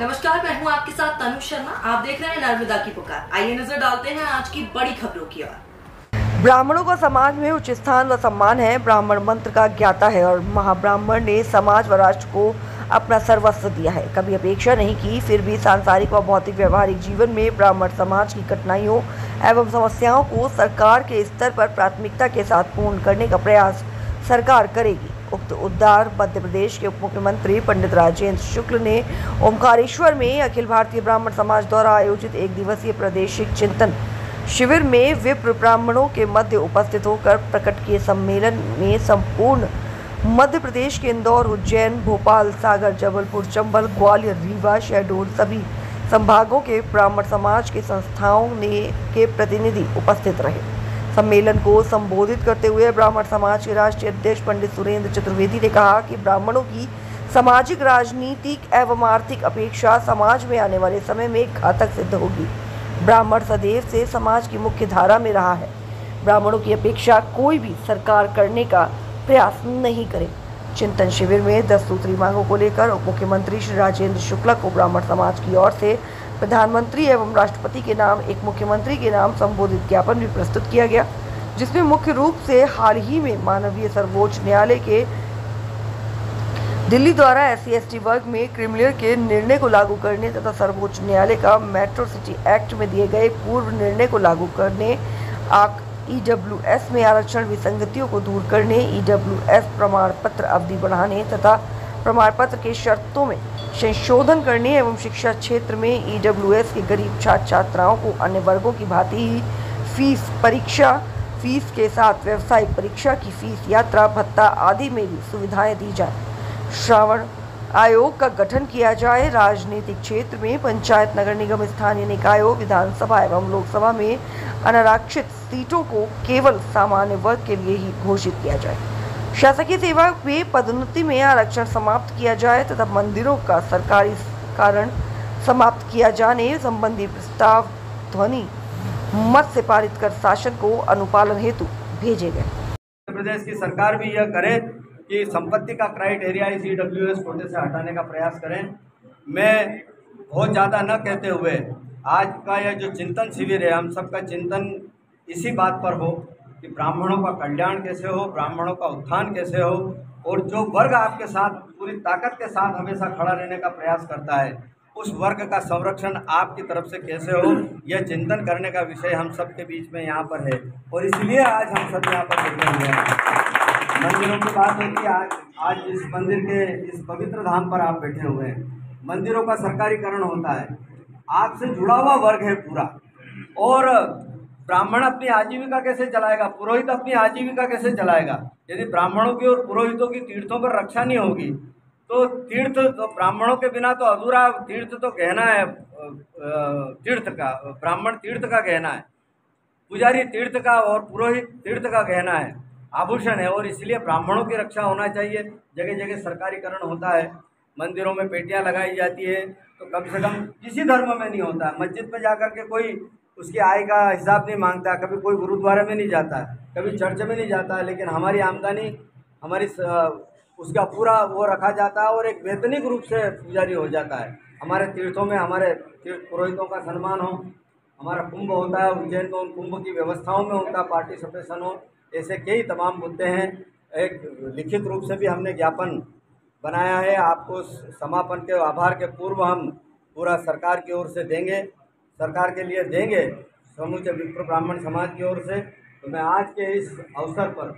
नमस्कार, मैं हूं आपके साथ तनु शर्मा। आप देख रहे हैं नर्मदा की पुकार। आइए नजर डालते हैं आज की बड़ी खबरों की ओर। ब्राह्मणों का समाज में उच्च स्थान व सम्मान है। ब्राह्मण मंत्र का ज्ञाता है और महाब्राह्मण ने समाज व राष्ट्र को अपना सर्वस्व दिया है। कभी अपेक्षा नहीं की, फिर भी सांसारिक व भौतिक व्यवहारिक जीवन में ब्राह्मण समाज की कठिनाइयों एवं समस्याओं को सरकार के स्तर पर प्राथमिकता के साथ पूर्ण करने का प्रयास सरकार करेगी। उक्त उद्गार मध्य प्रदेश के उप मुख्यमंत्री पंडित राजेंद्र शुक्ल ने ओमकारेश्वर में अखिल भारतीय ब्राह्मण समाज द्वारा आयोजित एक दिवसीय प्रादेशिक चिंतन शिविर में विप्र ब्राह्मणों के मध्य उपस्थित होकर प्रकट किए। सम्मेलन में संपूर्ण मध्य प्रदेश के इंदौर, उज्जैन, भोपाल, सागर, जबलपुर, चंबल, ग्वालियर, रीवा, शहडोल सभी संभागों के ब्राह्मण समाज के संस्थाओं के प्रतिनिधि उपस्थित रहे। सम्मेलन को संबोधित करते हुए ब्राह्मण समाज के राष्ट्रीय अध्यक्ष पंडित सुरेंद्र चतुर्वेदी ने कहा कि ब्राह्मणों की सामाजिक, राजनीतिक एवं आर्थिक अपेक्षा समाज में आने वाले समय में घातक सिद्ध होगी। ब्राह्मण सदैव से समाज की मुख्य धारा में रहा है। ब्राह्मणों की अपेक्षा कोई भी सरकार करने का प्रयास नहीं करे। चिंतन शिविर में 10 सूत्री मांगों को लेकर उप मुख्यमंत्री श्री राजेंद्र शुक्ला को ब्राह्मण समाज की ओर से प्रधानमंत्री एवं राष्ट्रपति के नाम एक मुख्यमंत्री के नाम संबोधित ज्ञापन भी प्रस्तुत किया गया, जिसमें मुख्य रूप से हाल ही में माननीय सर्वोच्च न्यायालय के दिल्ली द्वारा SC/ST वर्ग में क्रिमिनल के निर्णय को लागू करने तथा सर्वोच्च न्यायालय का मेट्रो सिटी एक्ट में दिए गए पूर्व निर्णय को लागू करने, EWS में आरक्षण विसंगतियों को दूर करने, EWS प्रमाण पत्र अवधि बढ़ाने तथा प्रमाण पत्र के शर्तों में संशोधन करने एवं शिक्षा क्षेत्र में EWS के गरीब छात्र छात्राओं को अन्य वर्गों की भांति ही परीक्षा फीस के साथ व्यावसायिक परीक्षा की फीस, यात्रा भत्ता आदि में भी सुविधाएं दी जाए। श्रावण आयोग का गठन किया जाए। राजनीतिक क्षेत्र में पंचायत, नगर निगम, स्थानीय निकायों, विधानसभा एवं लोकसभा में अनारक्षित सीटों को केवल सामान्य वर्ग के लिए ही घोषित किया जाए। शासकीय सेवा में पदोन्नति में आरक्षण समाप्त किया जाए तथा मंदिरों का सरकारी कारण समाप्त किया जाने संबंधी प्रस्ताव ध्वनि मत से पारित कर शासन को अनुपालन हेतु भेजे गए। मध्य प्रदेश की सरकार भी यह करे कि संपत्ति का क्राइटेरिया इस EWS कोटे से हटाने का प्रयास करें। मैं बहुत ज़्यादा न कहते हुए आज का यह जो चिंतन शिविर है, हम सबका चिंतन इसी बात पर हो कि ब्राह्मणों का कल्याण कैसे हो, ब्राह्मणों का उत्थान कैसे हो, और जो वर्ग आपके साथ पूरी ताकत के साथ हमेशा खड़ा रहने का प्रयास करता है, उस वर्ग का संरक्षण आपकी तरफ से कैसे हो, यह चिंतन करने का विषय हम सबके बीच में यहाँ पर है। और इसलिए आज हम सब यहाँ पर बैठे हुए हैं। मंदिरों की बात होती है, आज इस मंदिर के इस पवित्र धाम पर आप बैठे हुए हैं। मंदिरों का सरकारीकरण होता है, आपसे जुड़ा हुआ वर्ग है पूरा। और ब्राह्मण अपनी आजीविका कैसे चलाएगा, पुरोहित अपनी आजीविका कैसे चलाएगा? यदि ब्राह्मणों की और पुरोहितों की तीर्थों पर रक्षा नहीं होगी तो तीर्थ तो ब्राह्मणों के बिना तो अधूरा। तीर्थ तो गहना है, तीर्थ का, ब्राह्मण तीर्थ का गहना है, पुजारी तीर्थ का और पुरोहित तीर्थ का गहना है, आभूषण है। और इसलिए ब्राह्मणों की रक्षा होना चाहिए। जगह जगह सरकारीकरण होता है, मंदिरों में पेटियां लगाई जाती है, तो कम से कम किसी धर्म में नहीं होता है। मस्जिद में जाकर के कोई उसकी आय का हिसाब नहीं मांगता है, कभी कोई गुरुद्वारे में नहीं जाता है, कभी चर्च में नहीं जाता है, लेकिन हमारी आमदनी, हमारी उसका पूरा वो रखा जाता है और एक वैतनिक रूप से पुजारी हो जाता है। हमारे तीर्थों में हमारे तीर्थ पुरोहितों का सम्मान हो, हमारा कुंभ होता है उज्जैन में, उन कुंभ की व्यवस्थाओं में उनका पार्टिसिपेशन हो, ऐसे कई तमाम मुद्दे हैं। एक लिखित रूप से भी हमने ज्ञापन बनाया है, आपको समापन के आभार के पूर्व हम पूरा सरकार की ओर से देंगे, सरकार के लिए देंगे, समूचे विप्र ब्राह्मण समाज की ओर से। तो मैं आज के इस अवसर पर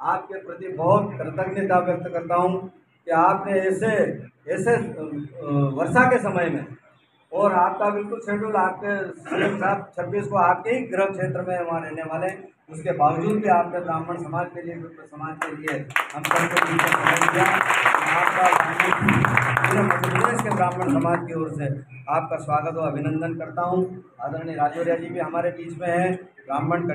आपके प्रति बहुत कृतज्ञता व्यक्त करता हूँ कि आपने ऐसे वर्षा के समय में, और आपका बिल्कुल शेड्यूल आपके CM साहब 26 को आपके ही गृह क्षेत्र में वहाँ रहने वाले, उसके बावजूद भी आपने ब्राह्मण समाज के लिए, विप्र समाज के लिए हम सबको समय दिया। आपका पूरे मध्य प्रदेश के ब्राह्मण समाज की ओर से आपका स्वागत और अभिनंदन करता हूँ। आदरणीय राजौरिया जी भी हमारे बीच में हैं। ब्राह्मण